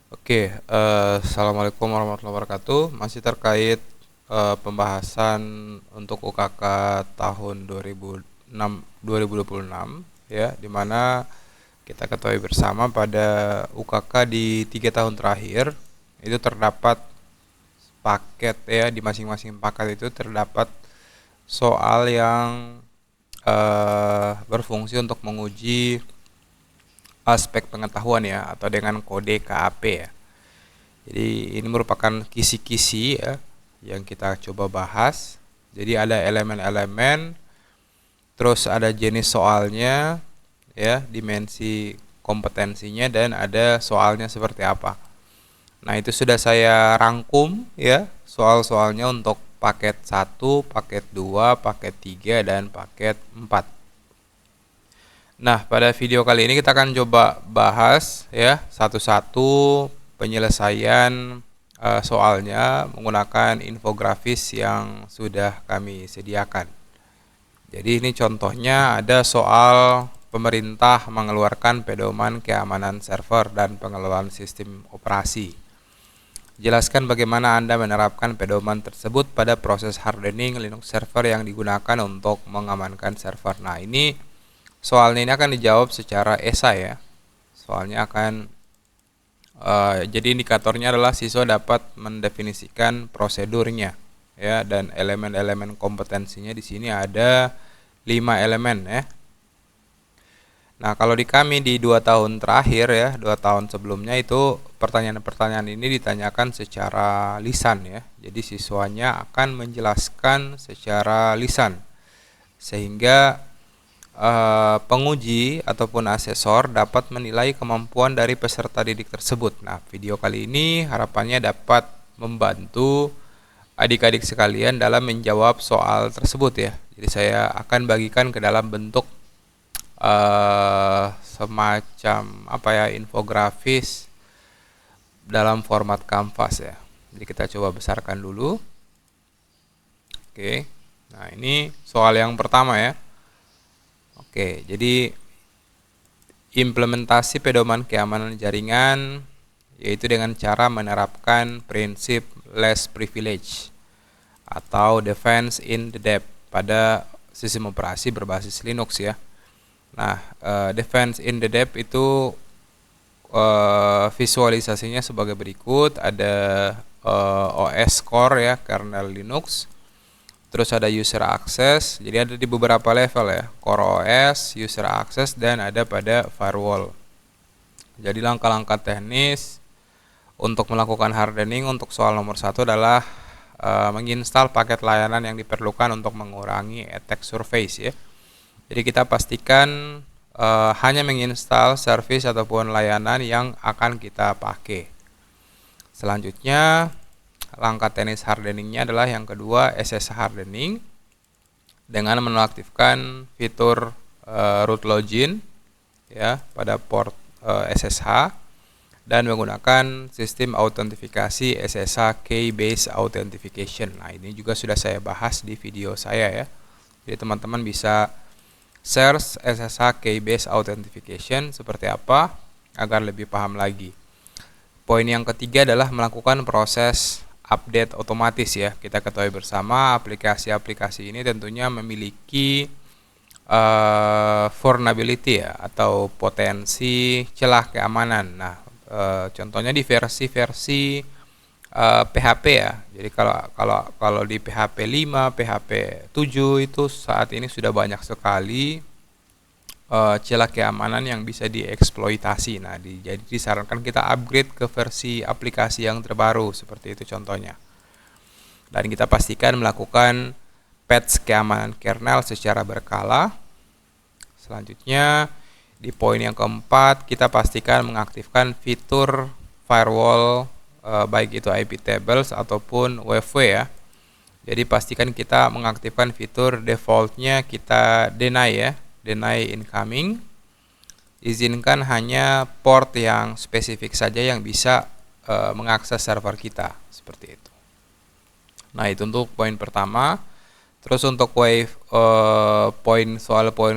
Assalamualaikum warahmatullahi wabarakatuh. Masih terkait pembahasan untuk UKK tahun 2026 ya, di mana kita ketahui bersama pada UKK di 3 tahun terakhir itu terdapat paket ya, di masing-masing paket itu terdapat soal yang berfungsi untuk menguji aspek pengetahuan ya, atau dengan kode KAP ya. Jadi ini merupakan kisi-kisi ya yang kita coba bahas. Jadi ada elemen-elemen, terus ada jenis soalnya ya, dimensi kompetensinya, dan ada soalnya seperti apa. Nah, itu sudah saya rangkum ya soal-soalnya untuk paket 1, paket 2, paket 3, dan paket 4. Nah, pada video kali ini kita akan coba bahas ya satu-satu penyelesaian soalnya menggunakan infografis yang sudah kami sediakan. Jadi ini contohnya ada soal pemerintah mengeluarkan pedoman keamanan server dan pengelolaan sistem operasi. Jelaskan bagaimana Anda menerapkan pedoman tersebut pada proses hardening Linux server yang digunakan untuk mengamankan server. Nah, ini soalnya ini akan dijawab secara esai ya. Soalnya akan jadi indikatornya adalah siswa dapat mendefinisikan prosedurnya ya, dan elemen-elemen kompetensinya di sini ada 5 elemen ya. Nah, kalau di kami di 2 tahun terakhir ya, 2 tahun sebelumnya itu pertanyaan-pertanyaan ini ditanyakan secara lisan ya. Jadi siswanya akan menjelaskan secara lisan sehingga penguji ataupun asesor dapat menilai kemampuan dari peserta didik tersebut. Nah, video kali ini harapannya dapat membantu adik-adik sekalian dalam menjawab soal tersebut ya. Jadi saya akan bagikan ke dalam bentuk semacam infografis dalam format kanvas ya. Jadi kita coba besarkan dulu. Oke. Nah, ini soal yang pertama ya. Oke, jadi implementasi pedoman keamanan jaringan yaitu dengan cara menerapkan prinsip less privilege atau defense in the depth pada sistem operasi berbasis Linux ya. Nah, defense in the depth itu visualisasinya sebagai berikut. Ada OS core ya, kernel Linux. Terus ada user access, jadi ada di beberapa level ya, core OS, user access, dan ada pada firewall. Jadi langkah-langkah teknis untuk melakukan hardening untuk soal nomor 1 adalah menginstal paket layanan yang diperlukan untuk mengurangi attack surface ya. Jadi kita pastikan hanya menginstal service ataupun layanan yang akan kita pakai. Selanjutnya langkah teknis hardeningnya adalah yang kedua, SSH hardening dengan menonaktifkan fitur root login ya pada port SSH dan menggunakan sistem autentifikasi SSH key based authentication. Nah, ini juga sudah saya bahas di video saya ya. Jadi teman-teman bisa search SSH key based authentication seperti apa agar lebih paham lagi. Poin yang ketiga adalah melakukan proses update otomatis ya. Kita ketahui bersama aplikasi-aplikasi ini tentunya memiliki vulnerability ya, atau potensi celah keamanan. Nah, contohnya di versi-versi PHP ya. Jadi kalau di PHP 5, PHP 7 itu saat ini sudah banyak sekali celah keamanan yang bisa dieksploitasi. Nah, jadi disarankan kita upgrade ke versi aplikasi yang terbaru seperti itu contohnya. Dan kita pastikan melakukan patch keamanan kernel secara berkala. Selanjutnya di poin yang keempat, kita pastikan mengaktifkan fitur firewall baik itu IP tables ataupun WFW ya. Jadi pastikan kita mengaktifkan fitur defaultnya kita deny ya. Deny incoming, izinkan hanya port yang spesifik saja yang bisa mengakses server kita seperti itu. Nah, itu untuk poin pertama. Terus untuk poin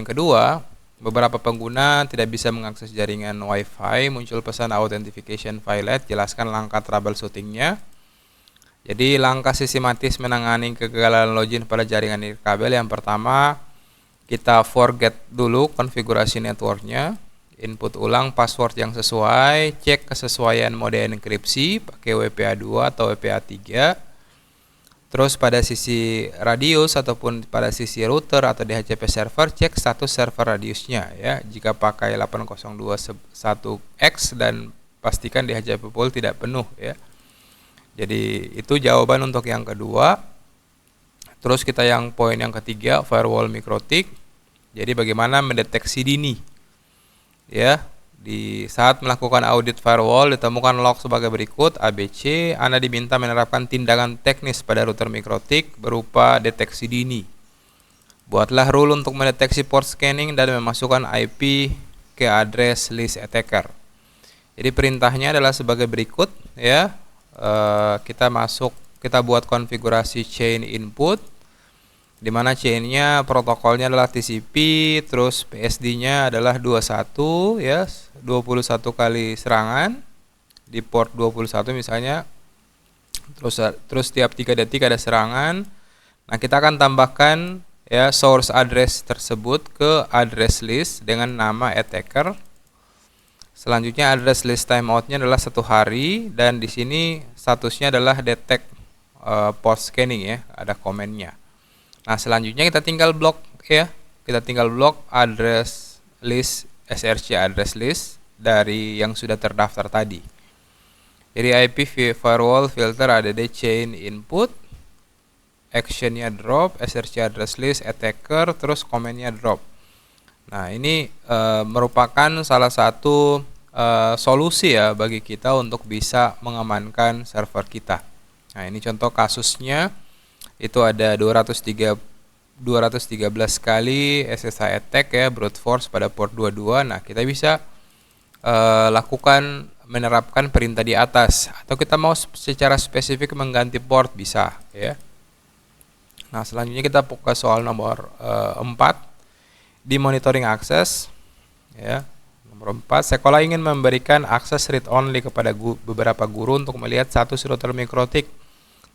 kedua beberapa pengguna tidak bisa mengakses jaringan Wi-Fi, muncul pesan authentication failed, jelaskan langkah troubleshootingnya. Jadi langkah sistematis menangani kegagalan login pada jaringan nirkabel. Yang pertama, kita forget dulu konfigurasi networknya, input ulang password yang sesuai, cek kesesuaian mode enkripsi pakai WPA2 atau WPA3. Terus pada sisi radius ataupun pada sisi router atau DHCP server, cek status server radiusnya ya. Jika pakai 8021X dan pastikan DHCP pool tidak penuh ya. Jadi itu jawaban untuk yang kedua. Terus kita yang poin yang ketiga, firewall mikrotik. Jadi bagaimana mendeteksi dini ya. Di saat melakukan audit firewall ditemukan log sebagai berikut ABC. Anda diminta menerapkan tindakan teknis pada router mikrotik berupa deteksi dini. Buatlah rule untuk mendeteksi port scanning dan memasukkan IP ke address list attacker. Jadi perintahnya adalah sebagai berikut ya. Kita buat konfigurasi chain input, di mana chainnya protokolnya adalah TCP, terus PSD-nya adalah 21 ya, 21 kali serangan di port 21 misalnya. Terus tiap 3 detik ada serangan. Nah, kita akan tambahkan ya source address tersebut ke address list dengan nama attacker. Selanjutnya address list timeoutnya adalah 1 hari dan di sini statusnya adalah detect port scanning ya, ada komennya. Nah, selanjutnya kita tinggal blok ya. Kita tinggal blok address list SRC address list dari yang sudah terdaftar tadi. Jadi IP firewall filter add chain input, actionnya drop, SRC address list attacker, terus komennya drop. Nah, ini merupakan salah satu solusi ya bagi kita untuk bisa mengamankan server kita. Nah, ini contoh kasusnya. Itu ada 213 kali SSH attack ya, brute force pada port 22. Nah, kita bisa menerapkan perintah di atas, atau kita mau secara spesifik mengganti port bisa ya. Nah, selanjutnya kita ke soal nomor 4 di monitoring akses ya. Nomor 4, sekolah ingin memberikan akses read only kepada beberapa guru untuk melihat status router mikrotik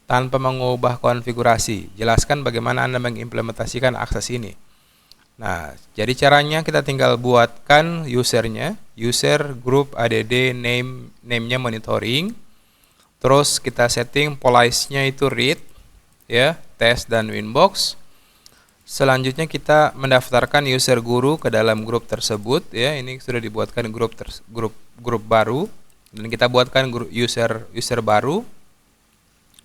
tanpa mengubah konfigurasi. Jelaskan bagaimana Anda mengimplementasikan akses ini. Nah, jadi caranya kita tinggal buatkan usernya, user group add name-nya monitoring. Terus kita setting policy-nya itu read ya, test dan winbox. Selanjutnya kita mendaftarkan user guru ke dalam grup tersebut ya. Ini sudah dibuatkan grup baru dan kita buatkan user baru.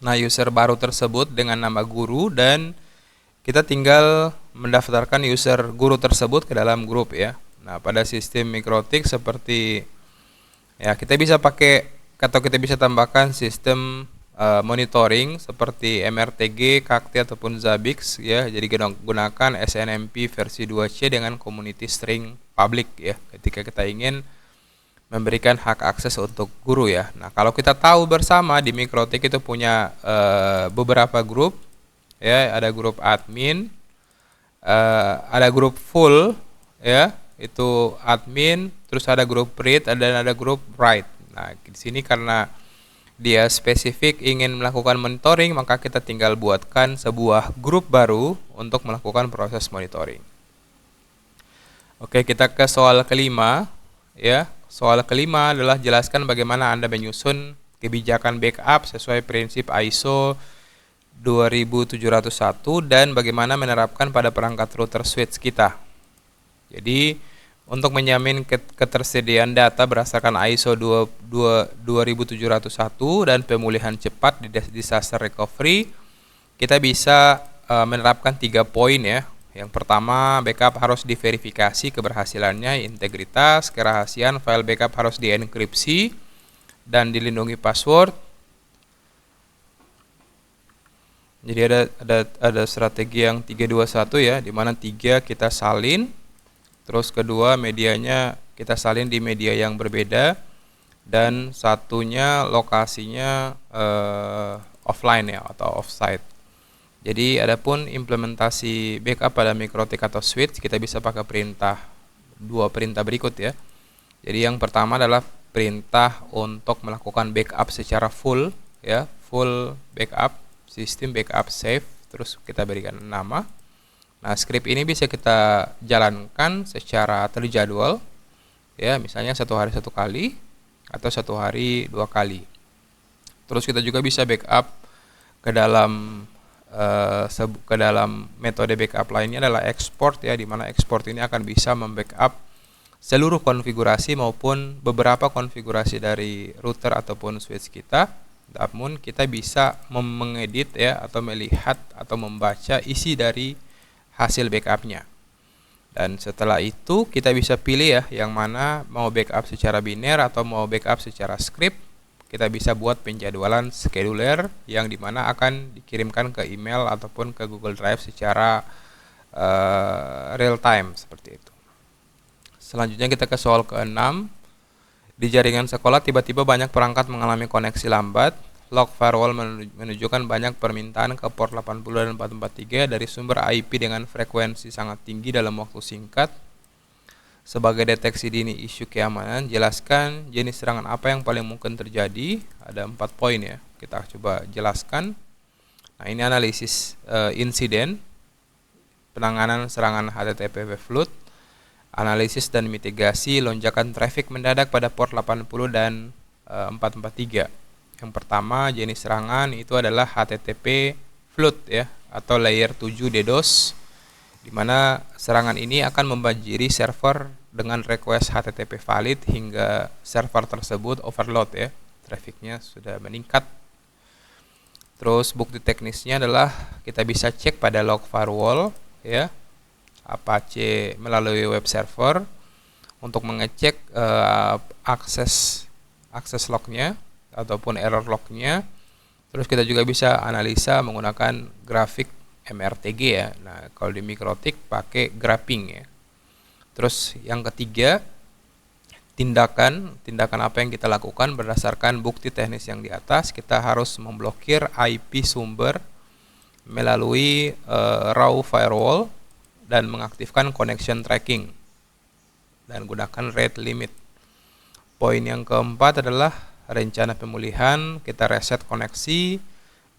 Nah, user baru tersebut dengan nama guru dan kita tinggal mendaftarkan user guru tersebut ke dalam grup ya. Nah, pada sistem mikrotik seperti ya, kita bisa pakai atau kita bisa tambahkan sistem monitoring seperti MRTG, CACT ataupun Zabbix ya. Jadi gunakan SNMP versi 2C dengan community string public ya ketika kita ingin memberikan hak akses untuk guru ya. Nah, kalau kita tahu bersama di mikrotik itu punya beberapa grup ya, ada grup admin, ada grup full ya, itu admin, terus ada grup read dan ada grup write. Nah, di sini karena dia spesifik ingin melakukan monitoring, maka kita tinggal buatkan sebuah grup baru untuk melakukan proses monitoring. Oke, kita ke soal kelima ya. Soal kelima adalah jelaskan bagaimana Anda menyusun kebijakan backup sesuai prinsip ISO 2701 dan bagaimana menerapkan pada perangkat router switch kita. Jadi, untuk menjamin ketersediaan data berdasarkan ISO 2701 dan pemulihan cepat di disaster recovery, kita bisa menerapkan 3 poin ya. Yang pertama, backup harus diverifikasi keberhasilannya, integritas, kerahasiaan file backup harus dienkripsi dan dilindungi password. Jadi ada strategi yang 321 ya, di mana 3 kita salin, terus kedua medianya kita salin di media yang berbeda, dan satunya lokasinya offline ya atau offsite. Jadi adapun implementasi backup pada mikrotik atau switch, kita bisa pakai perintah dua perintah berikut ya. Jadi yang pertama adalah perintah untuk melakukan backup secara full ya, full backup, sistem backup save, terus kita berikan nama. Nah, script ini bisa kita jalankan secara terjadwal ya, misalnya satu hari satu kali atau satu hari dua kali. Terus kita juga bisa backup ke dalam metode backup lainnya adalah export ya, di mana export ini akan bisa membackup seluruh konfigurasi maupun beberapa konfigurasi dari router ataupun switch kita. Namun kita bisa mengedit ya, atau melihat atau membaca isi dari hasil backupnya. Dan setelah itu kita bisa pilih ya, yang mana mau backup secara biner atau mau backup secara script. Kita bisa buat penjadwalan scheduler yang dimana akan dikirimkan ke email ataupun ke Google Drive secara real time seperti itu. Selanjutnya kita ke soal ke-6. Di jaringan sekolah tiba-tiba banyak perangkat mengalami koneksi lambat. Log firewall menunjukkan banyak permintaan ke port 80 dan 443 dari sumber IP dengan frekuensi sangat tinggi dalam waktu singkat. Sebagai deteksi dini isu keamanan, jelaskan jenis serangan apa yang paling mungkin terjadi. Ada 4 poin ya, kita coba jelaskan. Nah, ini analisis insiden, penanganan serangan HTTP flood, analisis dan mitigasi lonjakan traffic mendadak pada port 80 dan 443. Yang pertama jenis serangan itu adalah HTTP flood ya, atau layer 7 DDoS, di mana serangan ini akan membanjiri server dengan request HTTP valid hingga server tersebut overload ya, trafficnya sudah meningkat. Terus bukti teknisnya adalah kita bisa cek pada log firewall ya, Apache melalui web server untuk mengecek akses lognya ataupun error lognya. Terus kita juga bisa analisa menggunakan grafik MRTG ya. Nah, kalau di Mikrotik pakai graphing ya. Terus yang ketiga, tindakan apa yang kita lakukan berdasarkan bukti teknis yang di atas. Kita harus memblokir IP sumber melalui raw firewall dan mengaktifkan connection tracking dan gunakan rate limit. Poin yang keempat adalah rencana pemulihan. Kita reset koneksi,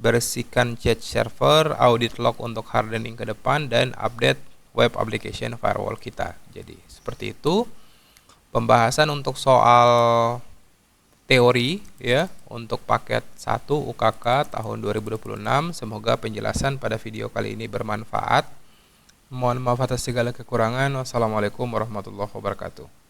bersihkan cache server, audit log untuk hardening ke depan, dan update web application firewall kita. Jadi seperti itu pembahasan untuk soal teori ya, untuk paket 1 UKK tahun 2026. Semoga penjelasan pada video kali ini bermanfaat. Mohon maaf atas segala kekurangan. Wassalamualaikum warahmatullahi wabarakatuh.